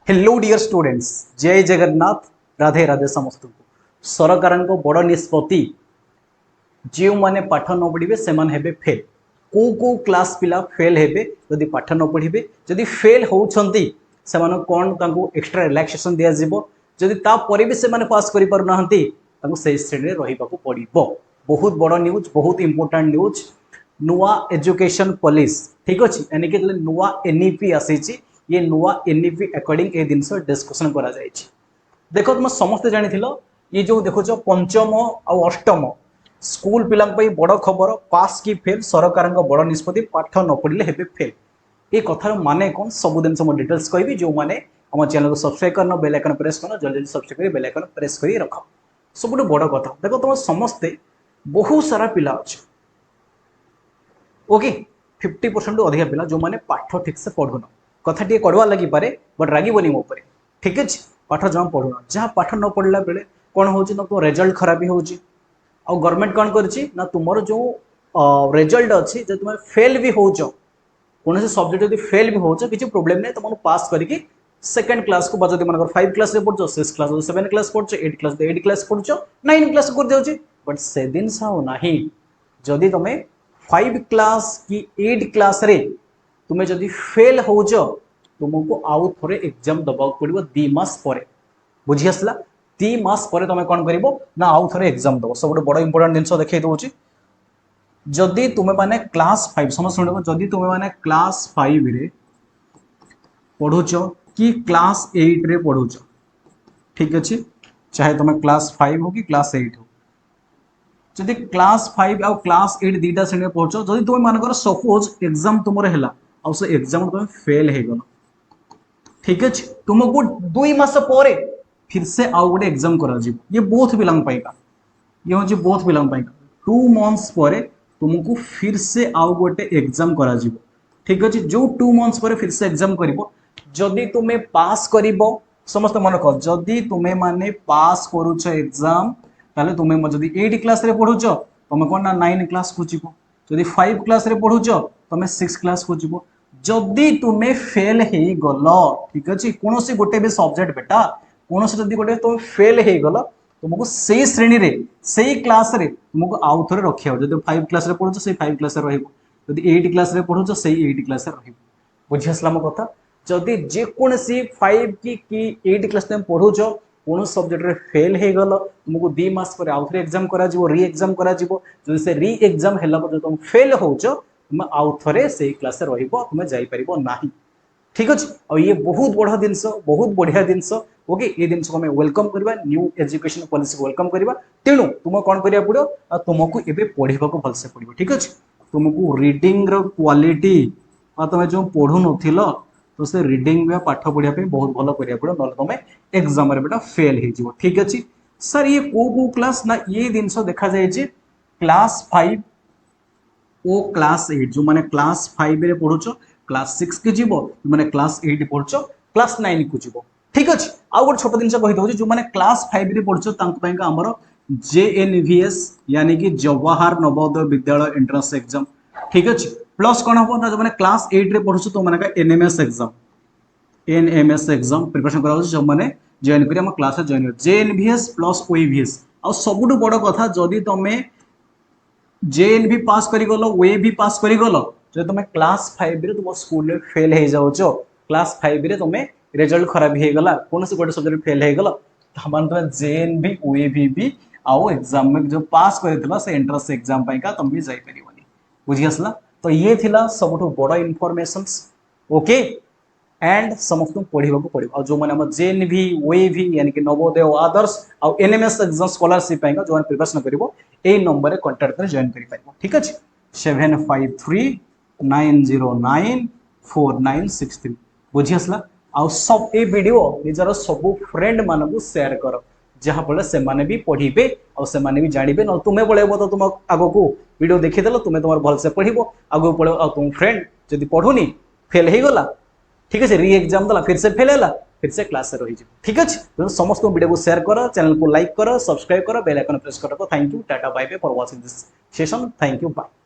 Hello dear students, जय जगन्नाथ। राधे राधे समस्त को। सरकार बड़ निष्पत्ति जो मैंने पाठ न पढ़े से फेल। को क्लास पिला फेल हेबे जदि पाठ न पढ़े। जदि फेल होती से कौन एक्स्ट्रा रिलैक्सेशन दिया जदि तापर भी से पास कर पारना श्रेणी रहा पड़ो। बहुत बड़ न्यूज, बहुत इंपोर्टाट न्यूज। नुआ एजुकेशन पॉलिसी ठीक अच्छे यानी कि नुआ एनईपी आसी ये नुआ एनईपी अकॉर्डिंग ये जिनस डिस्कसन करा जायछि। देखो तुम समस्ते जानी ये जो देखो पंचम और अष्टम स्कूल पिला बड़ खबर पास की फेल सरकार बड़ निष्पत्ति पाठ न पढ़ले हेबे फेल। ये कथार माने कौन सब दिन मैं डिटेल्स कहि जो मैंने आम चैनल को सब्सक्राइब करना बेल आइकन प्रेस करना जल्दी सब्सक्राइब कर बेल आइकन प्रेस कर रख। सब बड़ कथा देखो तुम समस्ते बहुत सारा पिला अच्छे ओके 50% अधिक पिला जो मैंने पाठ ठीक से पढ़ुन कथा टे कड़वा लगी पारे बट रागबनी मो पर ठीक अच्छे पाठ जमा पढ़ुना जहाँ पाठ न पढ़ला बेले कौन हो तुम रिजल्ट खराब हो गवर्नमेंट कौन कर तुम जो रिजल्ट अच्छी जो तुम फेल भी हो कौन से सब्जेक्ट जब फेल भी हो किसी प्रोब्लेम नहीं तुमको पास करके सेकेंड क्लास को जब मन 5 क्लास पढ़ो 6 क्लास 7 क्लास पढ़ो 8 क्लास पढ़ो 9 क्लास कर दिया बट से दिन ना जदि तुम्हें 5 क्लास की 8 क्लास रे तुम्हें जदि फेल हो तुमको आउ थे एग्जाम दबा पड़ो 2 मास पर बुझी आसला 2 मास पर तुम कौन कर ना आउ थे एग्जाम दब सब बड़ इंपोर्टाट जिन देखा दूसरी जदि तुम्हें माने क्लास 5 समझ शुण जदि तुम्हें माने क्लास 5 रे पढ़ुच कि क्लास 8 रे पढ़ुच ठीक अच्छे चाहे तुम्हें क्लास 5 हो कि क्लास 8 हो जदि क्लास 5 आउ क्लास 8 दुईटा श्रेणी पढ़ुच जदि तुम मानकर सपोज एग्जाम तुम है से एग्जाम तुम फेल हो गल ठीक अच्छे तुमको 2 मास पर फिर से आउ गोटे एग्जाम करा ये बहुत पिलांग पाइका ये हूँ बहुत पिलांग पाइका 2 मंथ्स पर तुमको फिर से आउ गोटे एग्जाम करा ठीक अच्छे जो 2 मंथ्स पर फिर से एग्जाम कर जदि तुम्हें पास कर समस्त मन कह जदि तुम्हें माने पास करुच एग्जाम ताले तुम्हें जदि 8 क्लास रे पढ़ुच तुम कौन ना 9 क्लास को जीव जदि 5 क्लास रे पढ़ुच तुम 6 क्लास को जीव जदि तुम्हें फेल हो गल ठीक अच्छे कौन से गोटे भी सब्जेक्ट बेटा कौन से जदि गोटे तुम फेल हो गल तुमको से श्रेणी रे से क्लास रे तुमको आउ थे रखा जब 5 क्लास रे पढ़ुच से 5 क्लास रही 8 क्लास रे पढ़ुच से 8 क्लास रही बुझी आसला मो कथा जदि जेकोसी 5 की 8 क्लास तुम पढ़ुच कौन सब्जेक्ट रे फेल हो गल तुमको 2 मास पर आउ थे एग्जाम करा री एग्जाम करा जब से री एग्जाम है तुम फेल हो तुम आउ थे से क्लास तुम जापर ना ठीक अच्छे और ये बहुत बड़ा जिनस बहुत बढ़िया जिनस ओके ये जिनस को वेलकम करवा न्यू एजुकेशन पॉलिसी वेलकम करवा तेणु तुम कौन करा पड़ो तुमको ये पढ़ा भलसे पड़ो ठीक अच्छे तुमको रीडिंग क्वालिटी तुम जो पढ़ु नथिल तो से रीडिंग पाठ पढ़ापी बहुत भल करा पड़ो ना तुम एग्जाम बेटा फेल हो ठीक अच्छे सर ये को क्लास ना ये जिनस देखा जाए क्लास 5 ओ क्लास 8 जो मैंने क्लास 5 रे पढ़ुच क्लास 6 के जीव मैंने क्लास 8 पढ़ुच क्लास 9 को जीव ठीक अच्छे आउ गोटे छोट जिन कही जो मैंने क्लास 5 रे पढ़ुच आमर JNVS यानी कि जवाहर नवोदय विद्यालय एंट्रेंस एग्जाम ठीक अच्छे प्लस कौन हम जो मैंने क्लास 8 रे पढ़ुच तो मैंने NMS एग्जाम प्रिपरेशन करा जो मैंने जॉइन कर class join JNVS plus OAVS आ सबुठ बड़ कथा जदि तुम्हें JN भी पास कर गल वे भी पास कर गल जो तुम क्लास 5 रे तुम स्कूल में फेल हो जाओ क्लास 5 रे तुम रिजल्ट खराब हो गला कौन से गोटे सब्जेक्ट फेल हो गल तुम JN भी OAV भी आओ एग्जाम में जो पास कर से एंट्रेंस एग्जाम तुम भी जापर बुझी आसला तो ये थिला सबुठ बड़ इनफॉरमेशन ओके एंड समस्त पढ़ा पड़ो जो मैंने JNV OAV यानी कि नवोदय आदर्श और NMS एग्जाम स्कॉलरशिप जो मैंने प्रिपरेशन कर नंबर में कंटाक्ट कर जॉइन कर ठीक अच्छे 7539094963 बुझी आसला आउ सब ये वीडियो निजर सब फ्रेंड मानू शेयर कर जहाँफल से भी पढ़े और से भी जानवे ना तुम्हें पढ़ेब तो तुम आग को वीडियो देखीदेल तुम्हें तुम भलसे पढ़ो आगे पढ़ो और तुम फ्रेंड जब पढ़ुनी फेल हो गला ठीक है री एग्जाम दला फिर से फेल है फिर से क्लास रही ठीक अच्छे तो समस्त वीडियो को शेयर कर चैनल को लाइक कर सब्सक्राइब कर बेल आइकन प्रेस कर thank you tata bye bye for watching this session thank you bye.